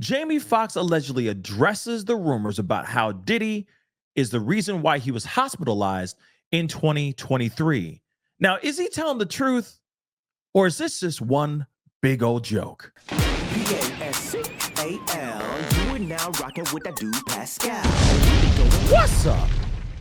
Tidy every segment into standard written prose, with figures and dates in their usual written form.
Jamie Foxx allegedly addresses the rumors about how Diddy is the reason why he was hospitalized in 2023. Now, is he telling the truth or is this just one big old joke? Pascal, you are now rocking with that dude Pascal. What's up?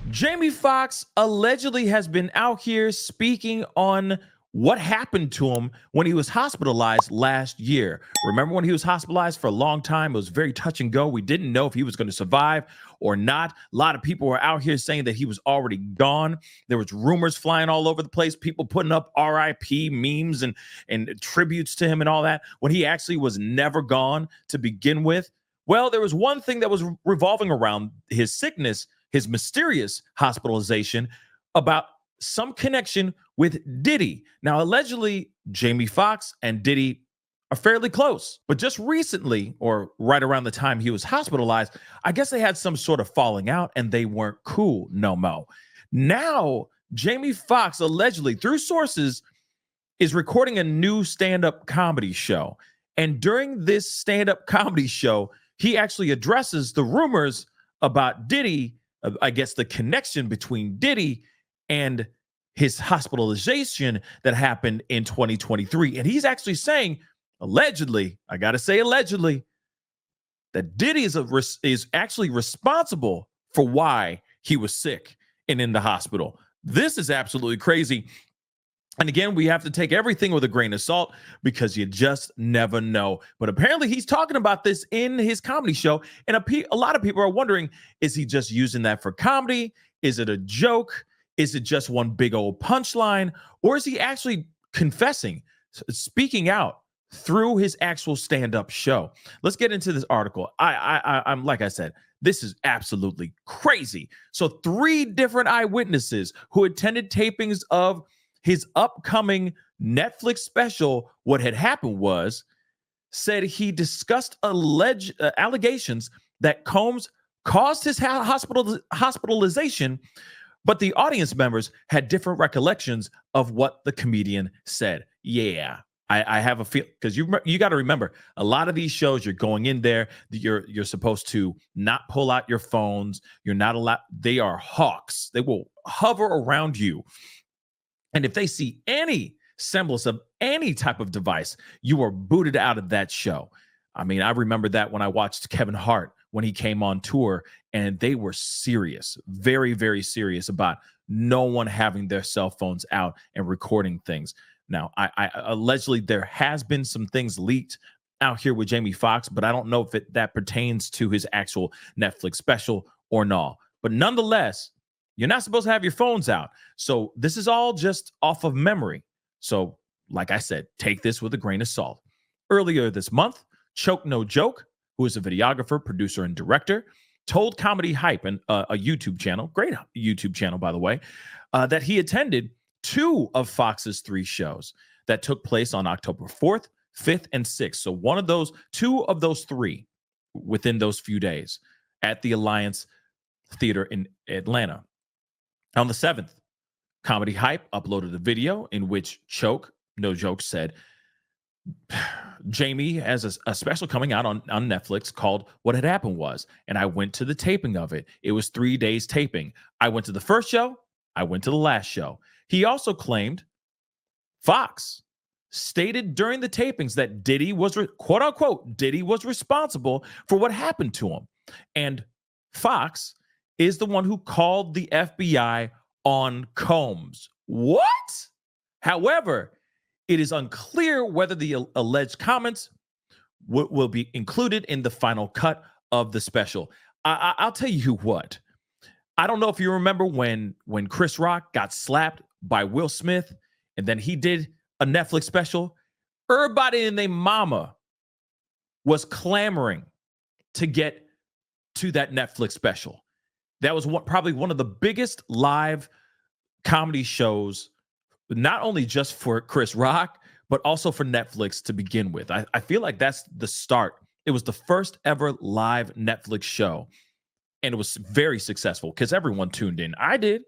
Jamie Foxx allegedly has been out here speaking on what happened to him when he was hospitalized last year. Remember when he was hospitalized for a long time? It was very touch and go. We didn't know if he was going to survive or not. A lot of people were out here saying that he was already gone. There was rumors flying all over the place, people putting up RIP memes and tributes to him and all that, when he actually was never gone to begin with. Well, there was one thing that was revolving around his sickness, his mysterious hospitalization, about some connection with Diddy. Now, allegedly, Jamie Foxx and Diddy are fairly close, but just recently, or right around the time he was hospitalized, I guess they had some sort of falling out and they weren't cool no more. Now, Jamie Foxx allegedly, through sources, is recording a new stand-up comedy show. And during this stand-up comedy show, he actually addresses the rumors about Diddy, I guess the connection between Diddy and his hospitalization that happened in 2023. And he's actually saying, allegedly, I got to say allegedly, that Diddy is actually responsible for why he was sick and in the hospital. This is absolutely crazy. And again, we have to take everything with a grain of salt because you just never know. But apparently he's talking about this in his comedy show. And a lot of people are wondering, is he just using that for comedy? Is it a joke? Is it just one big old punchline? Or is he actually confessing, speaking out through his actual stand-up show? Let's get into this article. I'm like I said, this is absolutely crazy. So 3 different eyewitnesses who attended tapings of his upcoming Netflix special, What Had Happened Was, said he discussed alleged allegations that Combs caused his hospitalization, but the audience members had different recollections of what the comedian said. Yeah, I have a feel, because you got to remember, a lot of these shows, you're going in there, you're supposed to not pull out your phones. You're not allowed. They are hawks. They will hover around you. And if they see any semblance of any type of device, you are booted out of that show. I mean, I remember that when I watched Kevin Hart when he came on tour, and they were serious, very, very serious about no one having their cell phones out and recording things. Now, I allegedly there has been some things leaked out here with Jamie Foxx, but I don't know if that pertains to his actual Netflix special or not. But nonetheless, you're not supposed to have your phones out. So this is all just off of memory. So like I said, take this with a grain of salt. Earlier this month, Choke No Joke, who is a videographer, producer, and director, told Comedy Hype, and a YouTube channel, great YouTube channel, by the way, that he attended 2 of Fox's 3 shows that took place on October 4th, 5th, and 6th. So 2 of those 3 within those few days at the Alliance Theater in Atlanta. On the 7th, Comedy Hype uploaded a video in which Choke No Joke said, Jamie has a special coming out on Netflix called What Had Happened Was, and I went to the taping of it. It was 3 days taping. I went to the first show. I went to the last show. He also claimed Foxx stated during the tapings that Diddy was, quote unquote, Diddy was responsible for what happened to him. And Foxx is the one who called the FBI on Combs. What? However, it is unclear whether the alleged comments will be included in the final cut of the special. I'll tell you what. I don't know if you remember when Chris Rock got slapped by Will Smith, and then he did a Netflix special. Everybody and their mama was clamoring to get to that Netflix special. That was probably one of the biggest live comedy shows, not only just for Chris Rock, but also for Netflix to begin with. I feel like that's the start. It was the first ever live Netflix show, and it was very successful because everyone tuned in. I did.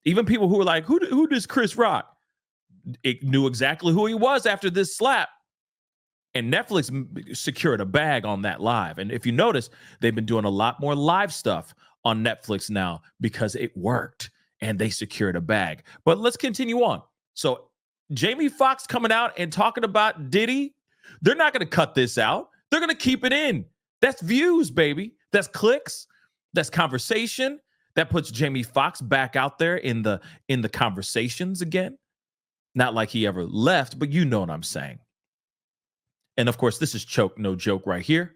Even people who were like, who does Chris Rock? It knew exactly who he was after this slap. And Netflix secured a bag on that live. And if you notice, they've been doing a lot more live stuff on Netflix now because it worked and they secured a bag. But let's continue on. So Jamie Foxx coming out and talking about Diddy, they're not going to cut this out. They're going to keep it in. That's views, baby. That's clicks. That's conversation. That puts Jamie Foxx back out there in the conversations again. Not like he ever left, but you know what I'm saying. And of course, this is choke, no joke right here.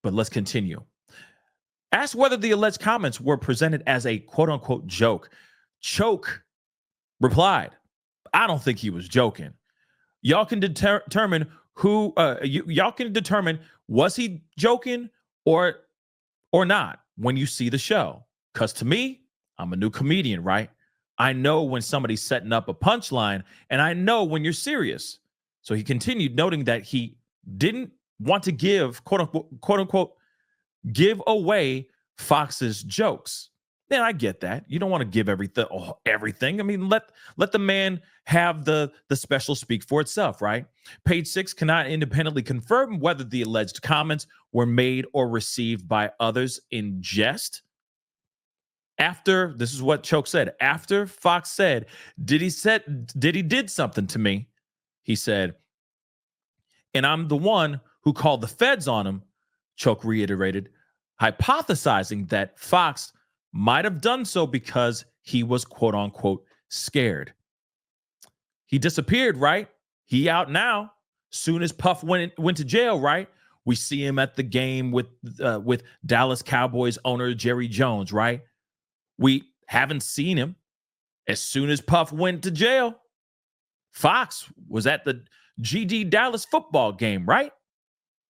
But let's continue. Asked whether the alleged comments were presented as a quote unquote joke. Choke replied, I don't think he was joking. Y'all can determine who, y'all can determine was he joking or not when you see the show. Because to me, I'm a new comedian, right? I know when somebody's setting up a punchline and I know when you're serious. So he continued, noting that he didn't want to give, quote unquote, give away Fox's jokes. Then I get that. You don't want to give everything. I mean, let the man have the special speak for itself, right? Page 6 cannot independently confirm whether the alleged comments were made or received by others in jest. After, this is what Choke said, after Foxx said, Diddy did something to me, he said, and I'm the one who called the feds on him, Choke reiterated, hypothesizing that Foxx might have done so because he was quote unquote scared. He disappeared, right? He out now. Soon as Puff went to jail, right? We see him at the game with Dallas Cowboys owner Jerry Jones, right? We haven't seen him. As soon as Puff went to jail, Foxx was at the GD Dallas football game, right?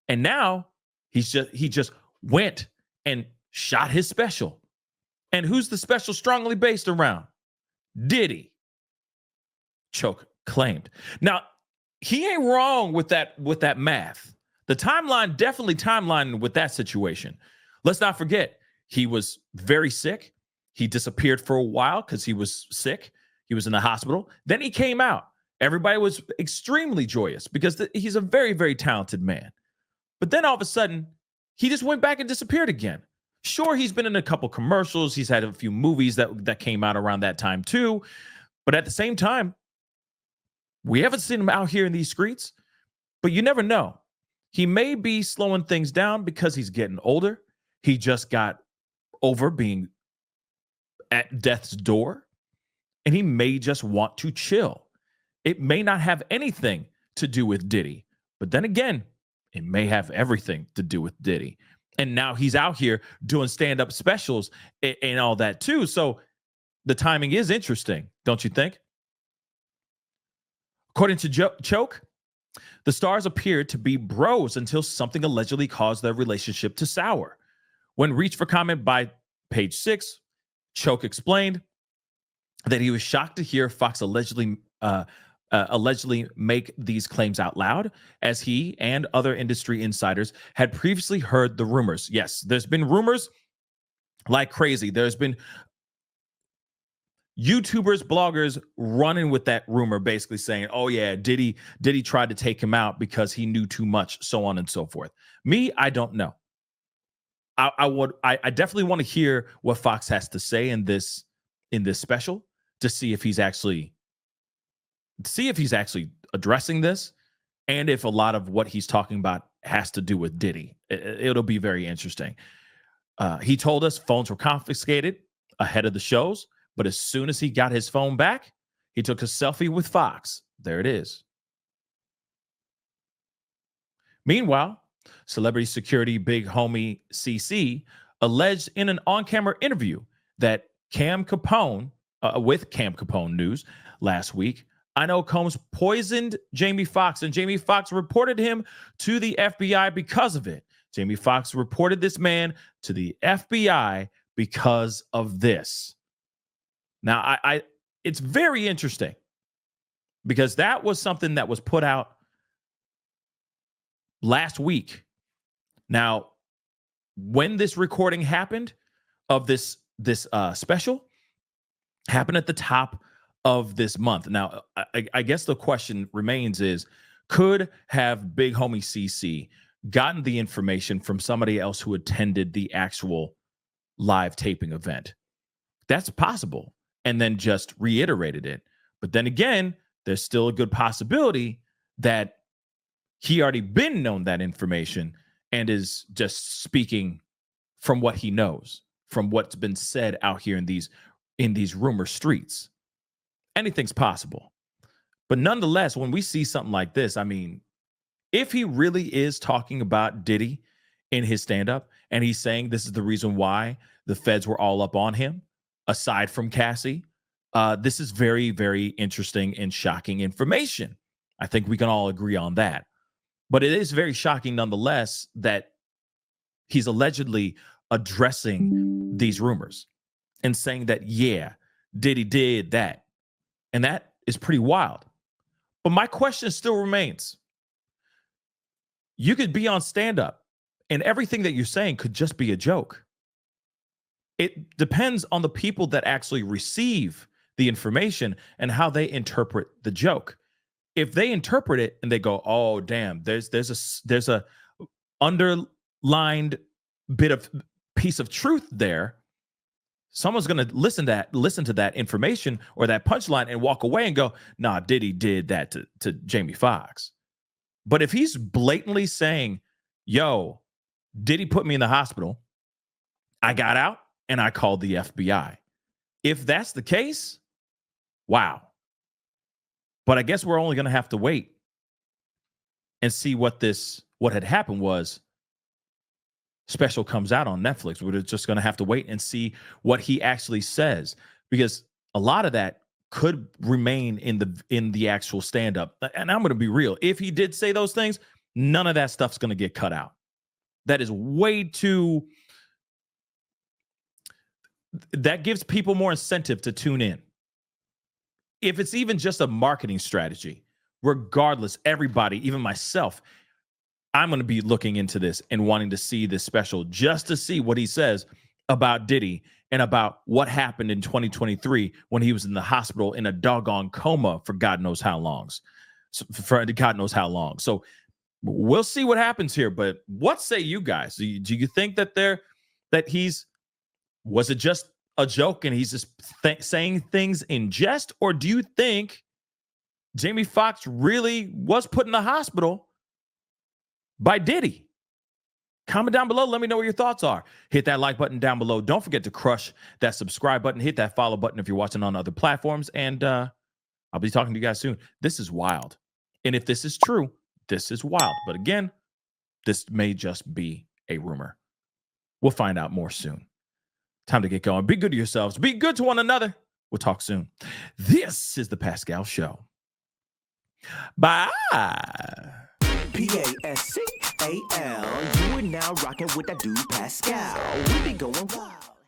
And now he just went and shot his special. And who's the special strongly based around? Diddy. Choke claimed. Now, he ain't wrong with that math. The timeline definitely timelined with that situation. Let's not forget, he was very sick. He disappeared for a while because he was sick. He was in the hospital. Then he came out. Everybody was extremely joyous because he's a very, very talented man. But then all of a sudden, he just went back and disappeared again. Sure, he's been in a couple commercials. He's had a few movies that came out around that time too. But at the same time, we haven't seen him out here in these streets. But you never know. He may be slowing things down because he's getting older. He just got over being at death's door. And he may just want to chill. It may not have anything to do with Diddy. But then again, it may have everything to do with Diddy. And now he's out here doing stand-up specials and all that too. So the timing is interesting, don't you think? According to Choke, the stars appeared to be bros until something allegedly caused their relationship to sour. When reached for comment by Page 6, Choke explained that he was shocked to hear Foxx allegedly make these claims out loud, as he and other industry insiders had previously heard the rumors. Yes, there's been rumors like crazy. There's been YouTubers, bloggers running with that rumor, basically saying, oh yeah, Diddy tried to take him out because he knew too much, so on and so forth. Me, I don't know. I definitely want to hear what Foxx has to say in this special to see if he's actually addressing this, and if a lot of what he's talking about has to do with Diddy. It'll be very interesting. He told us phones were confiscated ahead of the shows, but as soon as he got his phone back, he took a selfie with Foxx. There it is. Meanwhile, celebrity security big homie CC alleged in an on-camera interview that Cam Capone, with Cam Capone News last week, I know Combs poisoned Jamie Foxx, and Jamie Foxx reported him to the FBI because of it. Jamie Foxx reported this man to the FBI because of this. Now, it's very interesting because that was something that was put out last week. Now, when this recording happened of this special, happened at the top of this month. Now, I guess the question remains is, Could have big homie CC gotten the information from somebody else who attended the actual live taping event? That's possible. And then just reiterated it. But then again, there's still a good possibility that he already been known that information and is just speaking from what he knows, from what's been said out here in these rumor streets. Anything's possible. But nonetheless, when we see something like this, I mean, if he really is talking about Diddy in his stand-up and he's saying this is the reason why the feds were all up on him, aside from Cassie, this is very, very interesting and shocking information. I think we can all agree on that. But it is very shocking nonetheless that he's allegedly addressing these rumors and saying that, yeah, Diddy did that. And that is pretty wild. But my question still remains. You could be on stand-up and everything that you're saying could just be a joke. It depends on the people that actually receive the information and how they interpret the joke. If they interpret it and they go, "Oh, damn, there's a underlined bit of piece of truth there," someone's going to listen to that information or that punchline and walk away and go, "Nah, Diddy did that to Jamie Foxx." But if he's blatantly saying, "Yo, Diddy put me in the hospital, I got out and I called the FBI." If that's the case, wow. But I guess we're only going to have to wait and see what had happened was. Special comes out on Netflix. We're just going to have to wait and see what he actually says, because a lot of that could remain in the actual stand-up. And I'm going to be real. If he did say those things, none of that stuff's going to get cut out. That is way too. That gives people more incentive to tune in. If it's even just a marketing strategy, regardless, everybody, even myself, I'm going to be looking into this and wanting to see this special just to see what he says about Diddy and about what happened in 2023 when he was in the hospital in a doggone coma for God knows how long. So we'll see what happens here. But what say you guys? Do you think that was it just a joke and he's just saying things in jest? Or do you think Jamie Foxx really was put in the hospital by Diddy? Comment down below. Let me know what your thoughts are. Hit that like button down below. Don't forget to crush that subscribe button. Hit that follow button if you're watching on other platforms. And I'll be talking to you guys soon. This is wild. And if this is true, this is wild. But again, this may just be a rumor. We'll find out more soon. Time to get going. Be good to yourselves. Be good to one another. We'll talk soon. This is the Pascal Show. Bye. Pascal. You are now rocking with that dude Pascal. We be going wild.